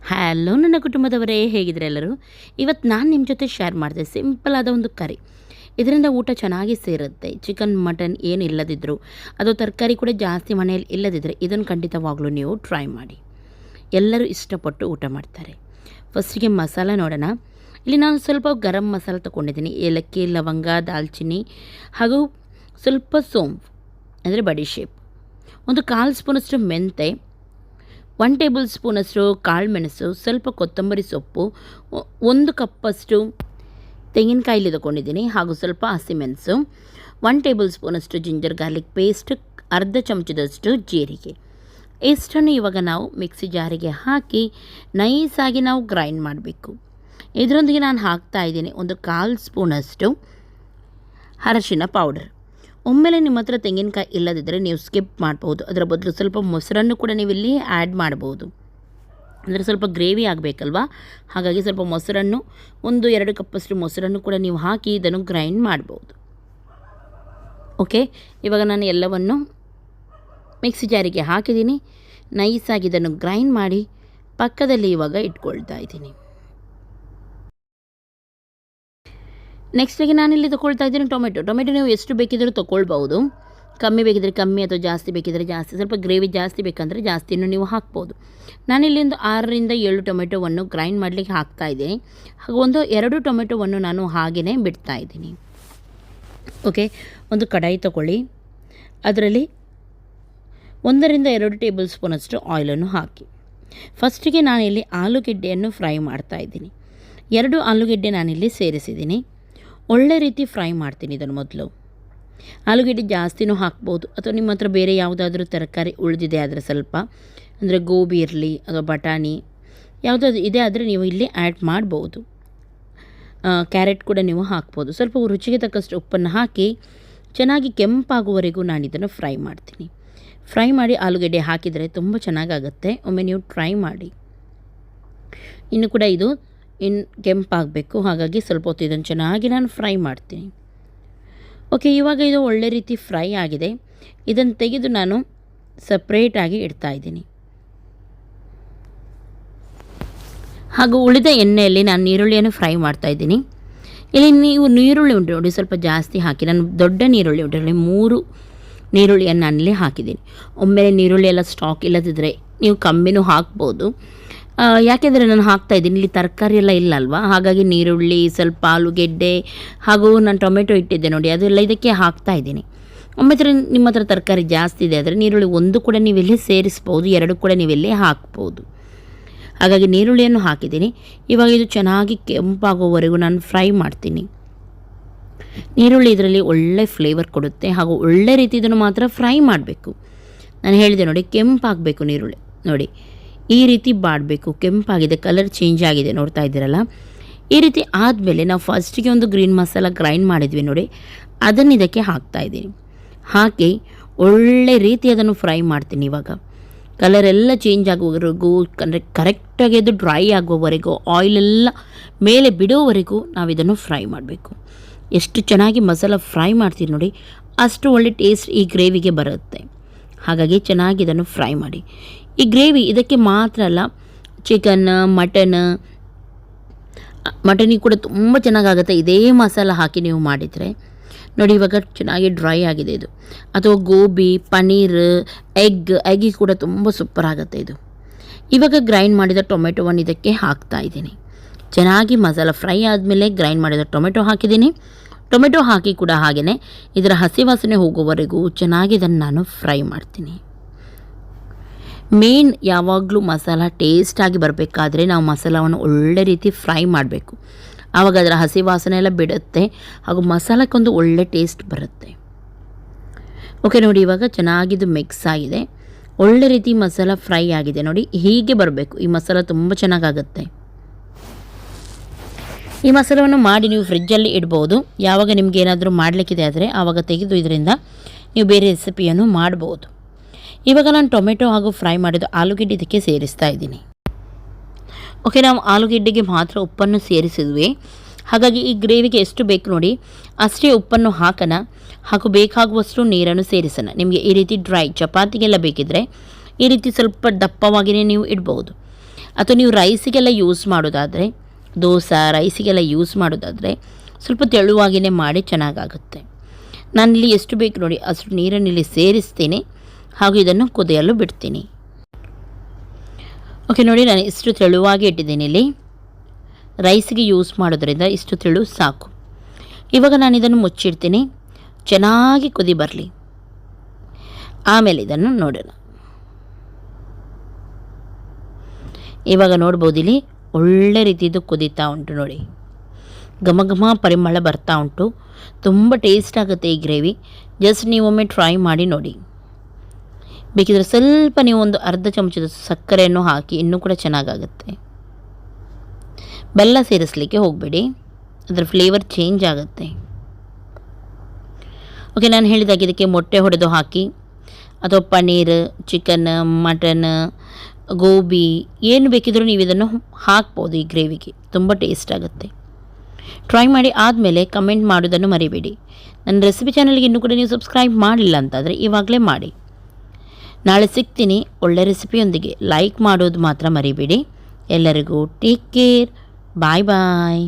Hello ನನ್ನ ಕುಟುಂಬದವರೇ, ಹೇಗಿದ್ರೆ ಎಲ್ಲರೂ? ಇವತ್ತು ನಾನು ನಿಮ್ಮ ಜೊತೆ ಶೇರ್ ಮಾಡಿದೆ ಸಿಂಪಲ್ ಆದ ಒಂದು ಕರಿ. ಇದರಿಂದ ಊಟ ಚೆನ್ನಾಗಿ ಸೇರುತ್ತೆ. ಚಿಕನ್ ಮಟನ್ ಏನು ಇಲ್ಲದಿದ್ದರೂ, ಅದು ತರಕಾರಿ ಕೂಡ ಜಾಸ್ತಿ ಮನೆಯಲ್ಲಿ ಇಲ್ಲದಿದ್ದರೆ ಇದನ್ನು ಖಂಡಿತವಾಗ್ಲೂ ನೀವು ಟ್ರೈ ಮಾಡಿ. ಎಲ್ಲರೂ ಇಷ್ಟಪಟ್ಟು ಊಟ ಮಾಡ್ತಾರೆ. ಫಸ್ಟಿಗೆ ಮಸಾಲ ನೋಡೋಣ. ಇಲ್ಲಿ ನಾನು ಸ್ವಲ್ಪ ಗರಂ ಮಸಾಲ ತೊಗೊಂಡಿದ್ದೀನಿ. ಏಲಕ್ಕಿ, ಲವಂಗ, ದಾಲ್ಚಿನ್ನಿ ಹಾಗೂ ಸ್ವಲ್ಪ ಸೋಂಪು ಅಂದರೆ ಬಡಿಶೇಪ್, ಒಂದು 1/4 ಸ್ಪೂನಷ್ಟು ಮೆಂತೆ, 1 ಟೇಬಲ್ ಸ್ಪೂನಷ್ಟು ಕಾಳು ಮೆಣಸು, ಸ್ವಲ್ಪ ಕೊತ್ತಂಬರಿ ಸೊಪ್ಪು, 1 ಕಪ್ಪಷ್ಟು ತೆಂಗಿನಕಾಯಿಲಿ ತೊಗೊಂಡಿದ್ದೀನಿ ಹಾಗೂ ಸ್ವಲ್ಪ ಹಸಿಮೆಣಸು, 1 ಟೇಬಲ್ ಸ್ಪೂನಷ್ಟು ಜಿಂಜರ್ ಗಾರ್ಲಿಕ್ ಪೇಸ್ಟ್, ಅರ್ಧ ಚಮಚದಷ್ಟು ಜೀರಿಗೆ. ಇಷ್ಟನ್ನು ಇವಾಗ ನಾವು ಮಿಕ್ಸಿ ಜಾರಿಗೆ ಹಾಕಿ ನೈಸಾಗಿ ನಾವು ಗ್ರೈಂಡ್ ಮಾಡಬೇಕು. ಇದರೊಂದಿಗೆ ನಾನು ಹಾಕ್ತಾಯಿದ್ದೀನಿ ಒಂದು 1/4 ಸ್ಪೂನಷ್ಟು ಅರಶಿನ ಪೌಡರ್. ಒಮ್ಮೆಲೆ ನಿಮ್ಮ ಹತ್ರ ತೆಂಗಿನಕಾಯಿ ಇಲ್ಲದಿದ್ದರೆ ನೀವು ಸ್ಕಿಪ್ ಮಾಡ್ಬೋದು. ಅದರ ಬದಲು ಸ್ವಲ್ಪ ಮೊಸರನ್ನು ಕೂಡ ನೀವು ಇಲ್ಲಿ ಆ್ಯಡ್ ಮಾಡ್ಬೋದು. ಅಂದರೆ ಸ್ವಲ್ಪ ಗ್ರೇವಿ ಆಗಬೇಕಲ್ವಾ, ಹಾಗಾಗಿ ಸ್ವಲ್ಪ ಮೊಸರನ್ನು, 1-2 ಕಪ್ಪಷ್ಟು ಮೊಸರನ್ನು ಕೂಡ ನೀವು ಹಾಕಿ ಇದನ್ನು ಗ್ರೈಂಡ್ ಮಾಡ್ಬೋದು. ಓಕೆ, ಇವಾಗ ನಾನು ಎಲ್ಲವನ್ನು ಮಿಕ್ಸಿ ಜಾರಿಗೆ ಹಾಕಿದ್ದೀನಿ. ನೈಸಾಗಿ ಇದನ್ನು ಗ್ರೈಂಡ್ ಮಾಡಿ ಪಕ್ಕದಲ್ಲಿ ಇವಾಗ ಇಟ್ಕೊಳ್ತಾ ಇದ್ದೀನಿ. ನೆಕ್ಸ್ಟಿಗೆ ನಾನಿಲ್ಲಿ ತೊಗೊಳ್ತಾ ಇದ್ದೀನಿ ಟೊಮೆಟೊ ನೀವು ಎಷ್ಟು ಬೇಕಿದ್ದರೂ ತೊಗೊಳ್ಬೋದು. ಕಮ್ಮಿ ಬೇಕಿದ್ರೆ ಕಮ್ಮಿ ಅಥವಾ ಜಾಸ್ತಿ ಬೇಕಿದ್ರೆ ಜಾಸ್ತಿ. ಸ್ವಲ್ಪ ಗ್ರೇವಿ ಜಾಸ್ತಿ ಬೇಕಂದರೆ ಜಾಸ್ತಿನೂ ನೀವು ಹಾಕ್ಬೋದು. ನಾನಿಲ್ಲಿ ಒಂದು 6-7 ಟೊಮೆಟೊವನ್ನು ಗ್ರೈಂಡ್ ಮಾಡಲಿಕ್ಕೆ ಹಾಕ್ತಾಯಿದ್ದೀನಿ. ಹಾಗೂ 2 ಟೊಮೆಟೊವನ್ನು ನಾನು ಹಾಗೆಯೇ ಬಿಡ್ತಾಯಿದ್ದೀನಿ. ಓಕೆ, ಒಂದು ಕಡಾಯಿ ತೊಗೊಳ್ಳಿ. ಅದರಲ್ಲಿ 1-2 ಟೇಬಲ್ ಸ್ಪೂನಷ್ಟು ಆಯಿಲನ್ನು ಹಾಕಿ. ಫಸ್ಟಿಗೆ ನಾನಿಲ್ಲಿ ಆಲೂಗೆಡ್ಡೆಯನ್ನು ಫ್ರೈ ಮಾಡ್ತಾಯಿದ್ದೀನಿ. 2 ಆಲೂಗೆಡ್ಡೆ ನಾನಿಲ್ಲಿ ಸೇರಿಸಿದ್ದೀನಿ. ಒಳ್ಳೆ ರೀತಿ ಫ್ರೈ ಮಾಡ್ತೀನಿ ಇದನ್ನು ಮೊದಲು. ಆಲೂಗೆಡ್ಡೆ ಜಾಸ್ತಿನೂ ಹಾಕ್ಬೋದು, ಅಥವಾ ನಿಮ್ಮ ಹತ್ರ ಬೇರೆ ಯಾವುದಾದ್ರೂ ತರಕಾರಿ ಉಳಿದಿದೆ ಆದರೆ ಸ್ವಲ್ಪ, ಅಂದರೆ ಗೋಬಿ ಇರಲಿ ಅಥವಾ ಬಟಾಣಿ ಯಾವುದಾದ್ರೂ ಇದೆ ಆದರೆ ನೀವು ಇಲ್ಲಿ ಆ್ಯಡ್ ಮಾಡ್ಬೋದು. ಕ್ಯಾರೆಟ್ ಕೂಡ ನೀವು ಹಾಕ್ಬೋದು. ಸ್ವಲ್ಪ ರುಚಿಗೆ ತಕ್ಕಷ್ಟು ಉಪ್ಪನ್ನು ಹಾಕಿ ಚೆನ್ನಾಗಿ ಕೆಂಪಾಗುವವರೆಗೂ ನಾನು ಇದನ್ನು ಫ್ರೈ ಮಾಡ್ತೀನಿ. ಫ್ರೈ ಮಾಡಿ ಆಲೂಗೆಡ್ಡೆ ಹಾಕಿದರೆ ತುಂಬ ಚೆನ್ನಾಗಾಗುತ್ತೆ. ಒಮ್ಮೆ ನೀವು ಟ್ರೈ ಮಾಡಿ. ಇನ್ನು ಕೂಡ ಇದು ಕೆಂಪಾಗಬೇಕು, ಹಾಗಾಗಿ ಸ್ವಲ್ಪ ಹೊತ್ತು ಇದನ್ನು ಚೆನ್ನಾಗಿ ನಾನು ಫ್ರೈ ಮಾಡ್ತೀನಿ. ಓಕೆ, ಇವಾಗ ಇದು ಒಳ್ಳೆ ರೀತಿ ಫ್ರೈ ಆಗಿದೆ. ಇದನ್ನು ತೆಗೆದು ನಾನು ಸಪ್ರೇಟಾಗಿ ಇಡ್ತಾಯಿದ್ದೀನಿ. ಹಾಗೂ ಉಳಿದ ಎಣ್ಣೆಯಲ್ಲಿ ನಾನು ಈರುಳ್ಳಿಯನ್ನು ಫ್ರೈ ಮಾಡ್ತಾಯಿದ್ದೀನಿ. ಇಲ್ಲಿ ನೀವು ನೀರುಳ್ಳಿ ಉಂಟು ನೋಡಿ, ಸ್ವಲ್ಪ ಜಾಸ್ತಿ ಹಾಕಿ. ನಾನು ದೊಡ್ಡ ನೀರುಳ್ಳಿ ಉಂಟು, 3 ನೀರುಳ್ಳಿಯನ್ನು ನಾನಿಲ್ಲಿ ಹಾಕಿದ್ದೀನಿ. ಒಮ್ಮೆಲೆ ನೀರುಳ್ಳಿ ಎಲ್ಲ ಸ್ಟಾಕ್ ಇಲ್ಲದಿದ್ದರೆ ನೀವು ಕಮ್ಮಿನೂ ಹಾಕ್ಬೋದು. ಯಾಕೆಂದರೆ ನಾನು ಹಾಕ್ತಾಯಿದ್ದೀನಿ, ಇಲ್ಲಿ ತರಕಾರಿ ಎಲ್ಲ ಇಲ್ಲ ಅಲ್ವಾ, ಹಾಗಾಗಿ ನೀರುಳ್ಳಿ, ಸ್ವಲ್ಪ ಆಲೂಗೆಡ್ಡೆ ಹಾಗೂ ನಾನು ಟೊಮೆಟೊ ಇಟ್ಟಿದ್ದೆ ನೋಡಿ, ಅದೆಲ್ಲ ಇದಕ್ಕೆ ಹಾಕ್ತಾಯಿದ್ದೀನಿ. ಒಮ್ಮೆ ನಿಮ್ಮ ಹತ್ರ ತರಕಾರಿ ಜಾಸ್ತಿ ಇದೆ ಆದರೆ ನೀರುಳ್ಳಿ 1 ಕೂಡ ನೀವಿಲ್ಲಿ ಸೇರಿಸ್ಬೋದು, 2 ಕೂಡ ನೀವಿಲ್ಲಿ ಹಾಕ್ಬೋದು. ಹಾಗಾಗಿ ನೀರುಳ್ಳಿಯನ್ನು ಹಾಕಿದ್ದೀನಿ. ಇವಾಗ ಇದು ಚೆನ್ನಾಗಿ ಕೆಂಪಾಗೋವರೆಗೂ ನಾನು ಫ್ರೈ ಮಾಡ್ತೀನಿ. ನೀರುಳ್ಳಿ ಇದರಲ್ಲಿ ಒಳ್ಳೆ ಫ್ಲೇವರ್ ಕೊಡುತ್ತೆ ಹಾಗೂ ಒಳ್ಳೆ ರೀತಿ ಇದನ್ನು ಮಾತ್ರ ಫ್ರೈ ಮಾಡಬೇಕು. ನಾನು ಹೇಳಿದೆ ನೋಡಿ, ಕೆಂಪಾಗಬೇಕು ನೀರುಳ್ಳಿ. ನೋಡಿ ಈ ರೀತಿ ಬಾಡಬೇಕು. ಕೆಂಪಾಗಿದೆ, ಕಲರ್ ಚೇಂಜ್ ಆಗಿದೆ, ನೋಡ್ತಾ ಇದ್ದೀರಲ್ಲ. ಈ ರೀತಿ ಆದಮೇಲೆ ನಾವು ಫಸ್ಟಿಗೆ ಒಂದು ಗ್ರೀನ್ ಮಸಾಲ ಗ್ರೈಂಡ್ ಮಾಡಿದ್ವಿ ನೋಡಿ, ಅದನ್ನು ಇದಕ್ಕೆ ಹಾಕ್ತಾಯಿದ್ದೀನಿ. ಹಾಕಿ ಒಳ್ಳೆ ರೀತಿ ಅದನ್ನು ಫ್ರೈ ಮಾಡ್ತೀನಿ. ಇವಾಗ ಕಲರೆಲ್ಲ ಚೇಂಜ್ ಆಗುವವರೆಗೂ, ಕರೆಕ್ಟಾಗಿ ಅದು ಡ್ರೈ ಆಗುವವರೆಗೂ, ಆಯಿಲೆಲ್ಲ ಮೇಲೆ ಬಿಡೋವರೆಗೂ ನಾವು ಇದನ್ನು ಫ್ರೈ ಮಾಡಬೇಕು. ಎಷ್ಟು ಚೆನ್ನಾಗಿ ಮಸಾಲ ಫ್ರೈ ಮಾಡ್ತೀವಿ ನೋಡಿ, ಅಷ್ಟು ಒಳ್ಳೆ ಟೇಸ್ಟ್ ಈ ಗ್ರೇವಿಗೆ ಬರುತ್ತೆ. ಹಾಗಾಗಿ ಚೆನ್ನಾಗಿ ಇದನ್ನು ಫ್ರೈ ಮಾಡಿ. ಈ ಗ್ರೇವಿ ಇದಕ್ಕೆ ಮಾತ್ರ ಅಲ್ಲ, ಚಿಕನ್, ಮಟನಿಗೆ ಕೂಡ ತುಂಬ ಚೆನ್ನಾಗಾಗುತ್ತೆ ಇದೇ ಮಸಾಲ ಹಾಕಿ ನೀವು ಮಾಡಿದರೆ. ನೋಡಿ ಇವಾಗ ಚೆನ್ನಾಗಿ ಡ್ರೈ ಆಗಿದೆ ಇದು. ಅಥವಾ ಗೋಬಿ, ಪನ್ನೀರ್, ಎಗ್ಗಿಗೆ ಕೂಡ ತುಂಬ ಸೂಪರ್ ಆಗುತ್ತೆ ಇದು. ಇವಾಗ ಗ್ರೈಂಡ್ ಮಾಡಿದ ಟೊಮೆಟೊವನ್ನು ಇದಕ್ಕೆ ಹಾಕ್ತಾಯಿದ್ದೀನಿ. ಚೆನ್ನಾಗಿ ಮಸಾಲ ಫ್ರೈ ಆದಮೇಲೆ ಗ್ರೈಂಡ್ ಮಾಡಿದ ಟೊಮೆಟೊ ಹಾಕಿದ್ದೀನಿ. ಟೊಮೆಟೊ ಹಾಕಿ ಕೂಡ ಹಾಗೆಯೇ ಇದರ ಹಸಿ ವಾಸನೆ ಹೋಗುವವರೆಗೂ ಚೆನ್ನಾಗಿ ಇದನ್ನು ನಾನು ಫ್ರೈ ಮಾಡ್ತೀನಿ. ಮೇನ್ ಯಾವಾಗಲೂ ಮಸಾಲ ಟೇಸ್ಟಾಗಿ ಬರಬೇಕಾದ್ರೆ ನಾವು ಮಸಾಲವನ್ನು ಒಳ್ಳೆ ರೀತಿ ಫ್ರೈ ಮಾಡಬೇಕು. ಆವಾಗ ಅದರ ಹಸಿ ವಾಸನೆ ಎಲ್ಲ ಬಿಡುತ್ತೆ ಹಾಗೂ ಮಸಾಲಕ್ಕೊಂದು ಒಳ್ಳೆ ಟೇಸ್ಟ್ ಬರುತ್ತೆ. ಓಕೆ ನೋಡಿ, ಇವಾಗ ಚೆನ್ನಾಗಿದು ಮಿಕ್ಸ್ ಆಗಿದೆ. ಒಳ್ಳೆ ರೀತಿ ಮಸಾಲ ಫ್ರೈ ಆಗಿದೆ ನೋಡಿ, ಹೀಗೆ ಬರಬೇಕು. ಈ ಮಸಾಲ ತುಂಬ ಚೆನ್ನಾಗಾಗುತ್ತೆ. ಈ ಮಸಾಲವನ್ನು ಮಾಡಿ ನೀವು ಫ್ರಿಜ್ಜಲ್ಲಿ ಇಡ್ಬೋದು. ಯಾವಾಗ ನಿಮ್ಗೆ ಏನಾದರೂ ಮಾಡಲಿಕ್ಕಿದೆ ಆದರೆ ಆವಾಗ ತೆಗೆದು ಇದರಿಂದ ನೀವು ಬೇರೆ ರೆಸಿಪಿಯನ್ನು ಮಾಡ್ಬೋದು. ಇವಾಗ ನಾನು ಟೊಮೆಟೊ ಹಾಗೂ ಫ್ರೈ ಮಾಡಿದ ಆಲೂಗೆಡ್ಡೆ ಇದಕ್ಕೆ ಸೇರಿಸ್ತಾ ಇದ್ದೀನಿ. ಓಕೆ, ನಾವು ಆಲೂಗೆಡ್ಡೆಗೆ ಮಾತ್ರ ಉಪ್ಪನ್ನು ಸೇರಿಸಿದ್ವಿ. ಹಾಗಾಗಿ ಈ ಗ್ರೇವಿಗೆ ಎಷ್ಟು ಬೇಕು ನೋಡಿ ಅಷ್ಟೇ ಉಪ್ಪನ್ನು ಹಾಕೋಣ. ಹಾಗೂ ಬೇಕಾಗುವಷ್ಟು ನೀರನ್ನು ಸೇರಿಸೋಣ. ನಿಮಗೆ ಈ ರೀತಿ ಡ್ರೈ ಚಪಾತಿಗೆಲ್ಲ ಬೇಕಿದ್ದರೆ ಈ ರೀತಿ ಸ್ವಲ್ಪ ದಪ್ಪವಾಗಿಯೇ ನೀವು ಇಡ್ಬೋದು. ಅಥವಾ ನೀವು ರೈಸಿಗೆಲ್ಲ ಯೂಸ್ ಮಾಡೋದಾದರೆ, ದೋಸೆ ರೈಸಿಗೆಲ್ಲ ಯೂಸ್ ಮಾಡೋದಾದರೆ ಸ್ವಲ್ಪ ತೆಳುವಾಗಿಯೇ ಮಾಡಿ ಚೆನ್ನಾಗಾಗುತ್ತೆ. ನಾನಿಲ್ಲಿ ಎಷ್ಟು ಬೇಕು ನೋಡಿ ಅಷ್ಟು ನೀರನ್ನಿಲ್ಲಿ ಸೇರಿಸ್ತೀನಿ ಹಾಗೂ ಇದನ್ನು ಕುದಿಯಲು ಬಿಡ್ತೀನಿ. ಓಕೆ ನೋಡಿ, ನಾನು ಇಷ್ಟು ತೆಳುವಾಗಿ ಇಟ್ಟಿದ್ದೀನಿ. ಇಲ್ಲಿ ರೈಸಿಗೆ ಯೂಸ್ ಮಾಡೋದ್ರಿಂದ ಇಷ್ಟು ತೆಳು ಸಾಕು. ಇವಾಗ ನಾನು ಇದನ್ನು ಮುಚ್ಚಿಡ್ತೀನಿ, ಚೆನ್ನಾಗಿ ಕುದಿ ಬರಲಿ. ಆಮೇಲೆ ಇದನ್ನು ನೋಡೋಣ. ಇವಾಗ ನೋಡ್ಬೋದು, ಇಲ್ಲಿ ಒಳ್ಳೆ ರೀತಿಯದು ಕುದೀತಾ ಉಂಟು ನೋಡಿ. ಘಮ ಘಮ ಪರಿಮಳ ಬರ್ತಾ ಉಂಟು. ತುಂಬ ಟೇಸ್ಟ್ ಆಗುತ್ತೆ ಈ ಗ್ರೇವಿ. ಜಸ್ಟ್ ನೀವೊಮ್ಮೆ ಟ್ರೈ ಮಾಡಿ ನೋಡಿ. ಬೇಕಿದ್ರೆ ಸ್ವಲ್ಪ ನೀವು ಒಂದು ಅರ್ಧ ಚಮಚದ ಸಕ್ಕರೆಯನ್ನು ಹಾಕಿ ಇನ್ನೂ ಕೂಡ ಚೆನ್ನಾಗಾಗುತ್ತೆ. ಬೆಲ್ಲ ಸೇರಿಸಲಿಕ್ಕೆ ಹೋಗಬೇಡಿ, ಅದರ ಫ್ಲೇವರ್ ಚೇಂಜ್ ಆಗುತ್ತೆ. ಓಕೆ, ನಾನು ಹೇಳಿದಾಗೆ ಇದಕ್ಕೆ ಮೊಟ್ಟೆ ಹೊಡೆದು ಹಾಕಿ ಅಥವಾ ಪನ್ನೀರ್, ಚಿಕನ್, ಮಟನ್, ಗೋಬಿ ಏನು ಬೇಕಿದ್ರೂ ನೀವು ಇದನ್ನು ಹಾಕ್ಬೋದು ಈ ಗ್ರೇವಿಗೆ. ತುಂಬ ಟೇಸ್ಟ್ ಆಗುತ್ತೆ. ಟ್ರೈ ಮಾಡಿ ಆದಮೇಲೆ ಕಮೆಂಟ್ ಮಾಡೋದನ್ನು ಮರಿಬೇಡಿ. ನನ್ನ ರೆಸಿಪಿ ಚಾನಲ್ಗೆ ಇನ್ನೂ ಕೂಡ ನೀವು ಸಬ್ಸ್ಕ್ರೈಬ್ ಮಾಡಿಲ್ಲ ಅಂತಾದರೆ ಇವಾಗಲೇ ಮಾಡಿ. ನಾಳೆ ಸಿಗ್ತೀನಿ ಒಳ್ಳೆ ರೆಸಿಪಿಯೊಂದಿಗೆ. ಲೈಕ್ ಮಾಡೋದು ಮಾತ್ರ ಮರಿಬೇಡಿ. ಎಲ್ಲರಿಗೂ ಟೇಕ್ ಕೇರ್. ಬಾಯ್ ಬಾಯ್.